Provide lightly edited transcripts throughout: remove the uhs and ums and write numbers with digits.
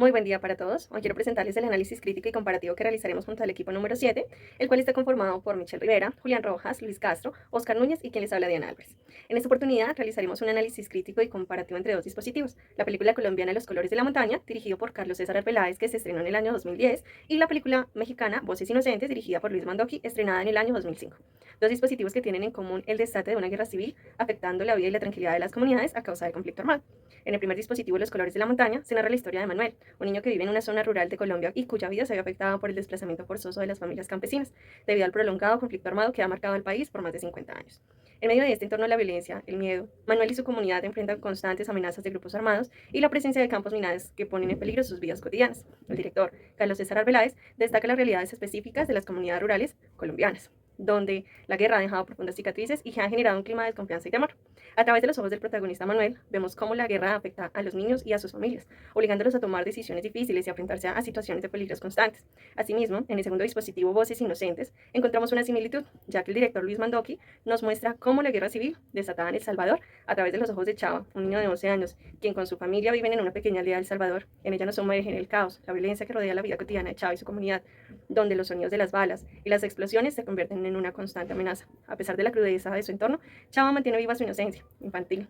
Muy buen día para todos. Hoy quiero presentarles el análisis crítico y comparativo que realizaremos junto al equipo número 7, el cual está conformado por Michelle Rivera, Julián Rojas, Luis Castro, Oscar Núñez y quien les habla, Diana Álvarez. En esta oportunidad realizaremos un análisis crítico y comparativo entre dos dispositivos, la película colombiana Los colores de la montaña, dirigido por Carlos César Arbeláez, que se estrenó en el año 2010, y la película mexicana Voces Inocentes, dirigida por Luis Mandoki, estrenada en el año 2005. Dos dispositivos que tienen en común el desate de una guerra civil afectando la vida y la tranquilidad de las comunidades a causa del conflicto armado. En el primer dispositivo, Los colores de la montaña, se narra la historia de Manuel, un niño que vive en una zona rural de Colombia y cuya vida se ve afectada por el desplazamiento forzoso de las familias campesinas, debido al prolongado conflicto armado que ha marcado al país por más de 50 años. En medio de este entorno de la violencia, el miedo, Manuel y su comunidad enfrentan constantes amenazas de grupos armados y la presencia de campos minados que ponen en peligro sus vidas cotidianas. El director, Carlos César Arbeláez, destaca las realidades específicas de las comunidades rurales colombianas, donde la guerra ha dejado profundas cicatrices y ha generado un clima de desconfianza y temor. A través de los ojos del protagonista Manuel, vemos cómo la guerra afecta a los niños y a sus familias, obligándolos a tomar decisiones difíciles y a enfrentarse a situaciones de peligros constantes. Asimismo, en el segundo dispositivo, Voces Inocentes, encontramos una similitud, ya que el director Luis Mandoki nos muestra cómo la guerra civil, desatada en El Salvador, a través de los ojos de Chava, un niño de 11 años, quien con su familia viven en una pequeña aldea de El Salvador, en ella nos sumerge en el caos, la violencia que rodea la vida cotidiana de Chava y su comunidad, donde los sonidos de las balas y las explosiones se convierten en una constante amenaza. A pesar de la crudeza de su entorno, Chava mantiene viva su inocencia infantil,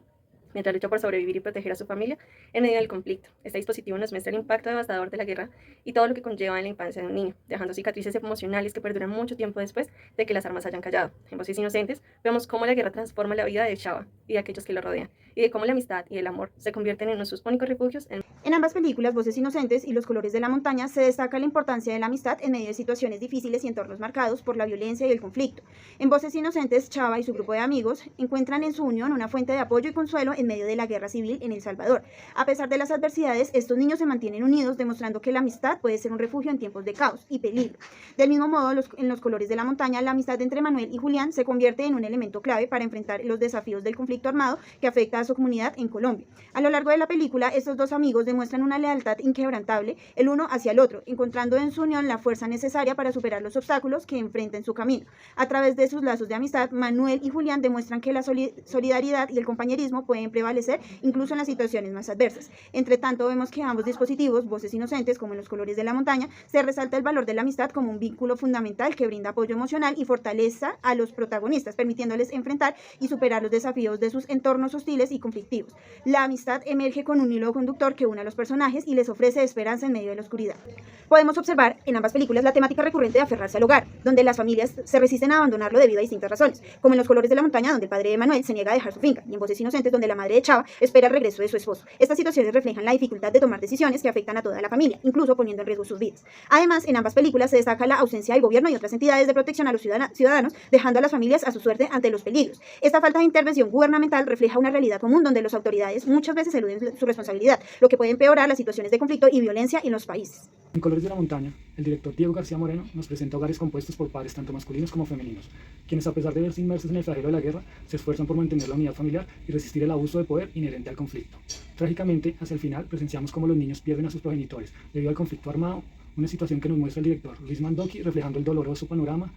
mientras lucha por sobrevivir y proteger a su familia en medio del conflicto. Este dispositivo nos muestra el impacto devastador de la guerra y todo lo que conlleva en la infancia de un niño, dejando cicatrices emocionales que perduran mucho tiempo después de que las armas hayan callado. En Voces Inocentes vemos cómo la guerra transforma la vida de Chava y de aquellos que lo rodean, y de cómo la amistad y el amor se convierten en nuestros únicos refugios. En ambas películas, Voces Inocentes y Los colores de la montaña, se destaca la importancia de la amistad en medio de situaciones difíciles y entornos marcados por la violencia y el conflicto. En Voces Inocentes, Chava y su grupo de amigos encuentran en su unión una fuente de apoyo y consuelo en medio de la guerra civil en El Salvador. A pesar de las adversidades, estos niños se mantienen unidos, demostrando que la amistad puede ser un refugio en tiempos de caos y peligro. Del mismo modo, en Los colores de la montaña, la amistad entre Manuel y Julián se convierte en un elemento clave para enfrentar los desafíos del conflicto armado que afecta a su comunidad en Colombia. A lo largo de la película, estos dos amigos demuestran una lealtad inquebrantable el uno hacia el otro, encontrando en su unión la fuerza necesaria para superar los obstáculos que enfrentan en su camino. A través de sus lazos de amistad, Manuel y Julián demuestran que la solidaridad y el compañerismo pueden prevalecer incluso en las situaciones más adversas. Entre tanto, vemos que ambos dispositivos, Voces Inocentes como en Los colores de la montaña, se resalta el valor de la amistad como un vínculo fundamental que brinda apoyo emocional y fortaleza a los protagonistas, permitiéndoles enfrentar y superar los desafíos de sus entornos hostiles y conflictivos. La amistad emerge con un hilo conductor que une a los personajes y les ofrece esperanza en medio de la oscuridad. Podemos observar en ambas películas la temática recurrente de aferrarse al hogar, donde las familias se resisten a abandonarlo debido a distintas razones, como en Los colores de la montaña, donde el padre de Manuel se niega a dejar su finca, y en Voces Inocentes, donde la madre de Chava espera el regreso de su esposo. Estas situaciones reflejan la dificultad de tomar decisiones que afectan a toda la familia, incluso poniendo en riesgo sus vidas. Además, en ambas películas se destaca la ausencia del gobierno y otras entidades de protección a los ciudadanos, dejando a las familias a su suerte ante los peligros. Esta falta de intervención gubernamental refleja una realidad común donde las autoridades muchas veces eluden su responsabilidad, lo que puede empeorar las situaciones de conflicto y violencia en los países. En Colores de la montaña, el director Diego García Moreno nos presenta hogares compuestos por padres tanto masculinos como femeninos, quienes a pesar de verse inmersos en el flagelo de la guerra, se esfuerzan por mantener la unidad familiar y resistir el abuso de poder inherente al conflicto. Trágicamente, hacia el final, presenciamos cómo los niños pierden a sus progenitores debido al conflicto armado, una situación que nos muestra el director Luis Mandoki, reflejando el doloroso panorama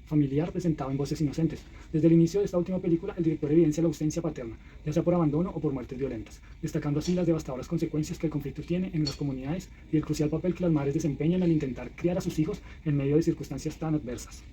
familiar presentado en Voces Inocentes. Desde el inicio de esta última película, el director evidencia la ausencia paterna, ya sea por abandono o por muertes violentas, destacando así las devastadoras consecuencias que el conflicto tiene en las comunidades y el crucial papel que las madres desempeñan al intentar criar a sus hijos en medio de circunstancias tan adversas.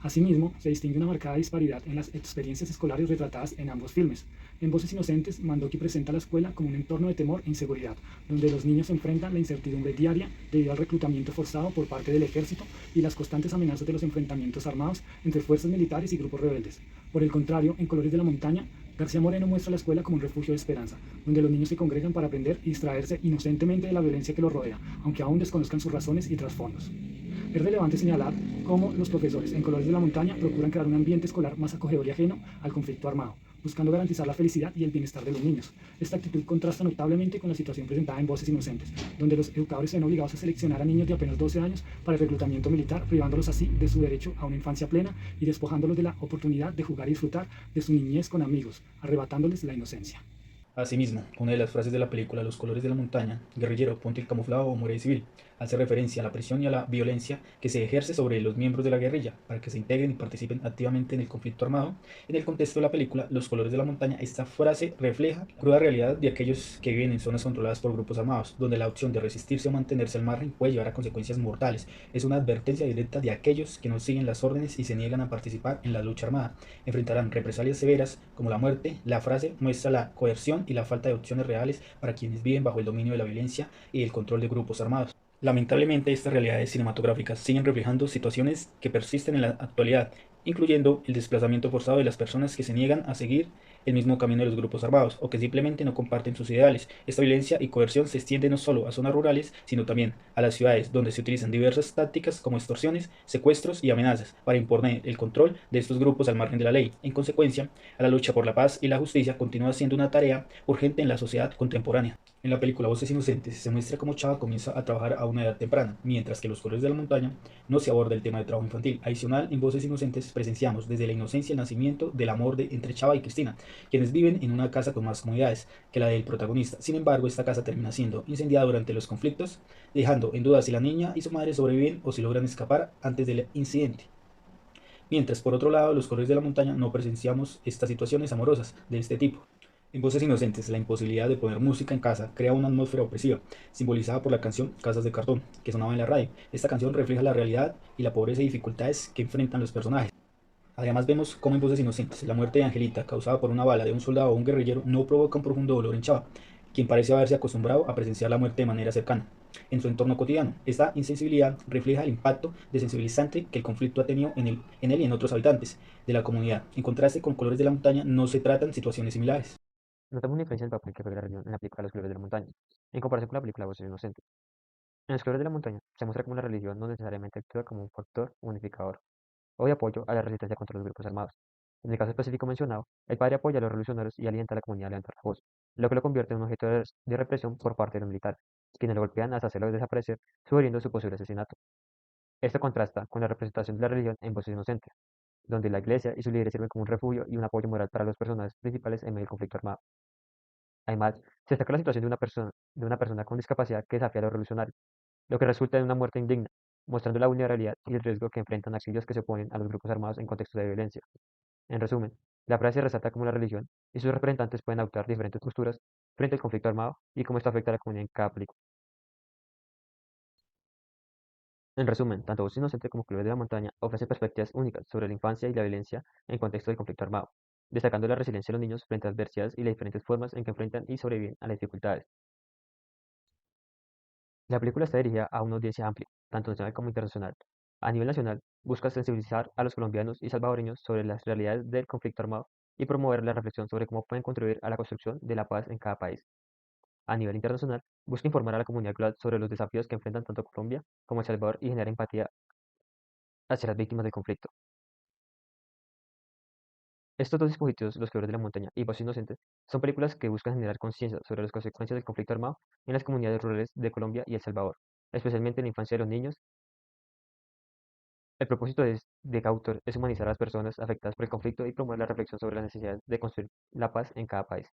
Asimismo, se distingue una marcada disparidad en las experiencias escolares retratadas en ambos filmes. En Voces Inocentes, Mandoki presenta a la escuela como un entorno de temor e inseguridad, donde los niños enfrentan la incertidumbre diaria debido al reclutamiento forzado por parte del ejército y las constantes amenazas de los enfrentamientos armados entre fuerzas militares y grupos rebeldes. Por el contrario, en Colores de la montaña, García Moreno muestra la escuela como un refugio de esperanza, donde los niños se congregan para aprender y distraerse inocentemente de la violencia que los rodea, aunque aún desconozcan sus razones y trasfondos. Es relevante señalar cómo los profesores en Colores de la montaña procuran crear un ambiente escolar más acogedor y ajeno al conflicto armado, buscando garantizar la felicidad y el bienestar de los niños. Esta actitud contrasta notablemente con la situación presentada en Voces Inocentes, donde los educadores se ven obligados a seleccionar a niños de apenas 12 años para el reclutamiento militar, privándolos así de su derecho a una infancia plena y despojándolos de la oportunidad de jugar y disfrutar de su niñez con amigos, arrebatándoles la inocencia. Asimismo, una de las frases de la película Los colores de la montaña, guerrillero, ponte el camuflado o muere de civil, hace referencia a la presión y a la violencia que se ejerce sobre los miembros de la guerrilla para que se integren y participen activamente en el conflicto armado. En el contexto de la película Los colores de la montaña, esta frase refleja la cruda realidad de aquellos que viven en zonas controladas por grupos armados, donde la opción de resistirse o mantenerse al margen puede llevar a consecuencias mortales. Es una advertencia directa de aquellos que no siguen las órdenes y se niegan a participar en la lucha armada. Enfrentarán represalias severas como la muerte. La frase muestra la coerción y la falta de opciones reales para quienes viven bajo el dominio de la violencia y el control de grupos armados. Lamentablemente, estas realidades cinematográficas siguen reflejando situaciones que persisten en la actualidad, incluyendo el desplazamiento forzado de las personas que se niegan a seguir el mismo camino de los grupos armados o que simplemente no comparten sus ideales. Esta violencia y coerción se extiende no solo a zonas rurales, sino también a las ciudades, donde se utilizan diversas tácticas como extorsiones, secuestros y amenazas para imponer el control de estos grupos al margen de la ley. En consecuencia, la lucha por la paz y la justicia continúa siendo una tarea urgente en la sociedad contemporánea. En la película Voces Inocentes se muestra cómo Chava comienza a trabajar a una edad temprana, mientras que en Los Colores de la Montaña no se aborda el tema de trabajo infantil. Adicional, en Voces Inocentes presenciamos desde la inocencia el nacimiento del amor entre Chava y Cristina, quienes viven en una casa con más comodidades que la del protagonista. Sin embargo, esta casa termina siendo incendiada durante los conflictos, dejando en duda si la niña y su madre sobreviven o si logran escapar antes del incidente. Mientras, por otro lado, Los Colores de la Montaña no presenciamos estas situaciones amorosas de este tipo. En Voces Inocentes, la imposibilidad de poner música en casa crea una atmósfera opresiva, simbolizada por la canción Casas de Cartón, que sonaba en la radio. Esta canción refleja la realidad y la pobreza y dificultades que enfrentan los personajes. Además, vemos cómo en Voces Inocentes la muerte de Angelita, causada por una bala de un soldado o un guerrillero, no provoca un profundo dolor en Chava, quien parece haberse acostumbrado a presenciar la muerte de manera cercana. En su entorno cotidiano, esta insensibilidad refleja el impacto desensibilizante que el conflicto ha tenido en él y en otros habitantes de la comunidad. En contraste con Colores de la Montaña, no se tratan situaciones similares. Notamos una diferencia del papel que juega la religión en la película Los colores de la montaña, en comparación con la película Voces Inocentes. En Los colores de la montaña se muestra cómo la religión no necesariamente actúa como un factor unificador o de apoyo a la resistencia contra los grupos armados. En el caso específico mencionado, el padre apoya a los revolucionarios y alienta a la comunidad a levantar la voz, lo que lo convierte en un objeto de represión por parte de los militares, quienes lo golpean hasta hacerlo desaparecer, sugiriendo su posible asesinato. Esto contrasta con la representación de la religión en Voces Inocentes, donde la iglesia y sus líderes sirven como un refugio y un apoyo moral para los personajes principales en medio del conflicto armado. Además, se destaca la situación de una persona con discapacidad que desafía a los revolucionarios, lo que resulta en una muerte indigna, mostrando la vulnerabilidad y el riesgo que enfrentan aquellos que se oponen a los grupos armados en contextos de violencia. En resumen, la frase resalta cómo la religión y sus representantes pueden adoptar diferentes posturas frente al conflicto armado y cómo esto afecta a la comunidad en cada película. En resumen, tanto Voz Inocente como Clubes de la Montaña ofrecen perspectivas únicas sobre la infancia y la violencia en contexto de conflicto armado, destacando la resiliencia de los niños frente a adversidades y las diferentes formas en que enfrentan y sobreviven a las dificultades. La película está dirigida a una audiencia amplia, tanto nacional como internacional. A nivel nacional, busca sensibilizar a los colombianos y salvadoreños sobre las realidades del conflicto armado y promover la reflexión sobre cómo pueden contribuir a la construcción de la paz en cada país. A nivel internacional, busca informar a la comunidad global sobre los desafíos que enfrentan tanto Colombia como El Salvador y generar empatía hacia las víctimas del conflicto. Estos dos dispositivos, Los Colores de la Montaña y Voz Inocente, son películas que buscan generar conciencia sobre las consecuencias del conflicto armado en las comunidades rurales de Colombia y El Salvador, especialmente en la infancia de los niños. El propósito de cada autor es humanizar a las personas afectadas por el conflicto y promover la reflexión sobre la necesidad de construir la paz en cada país.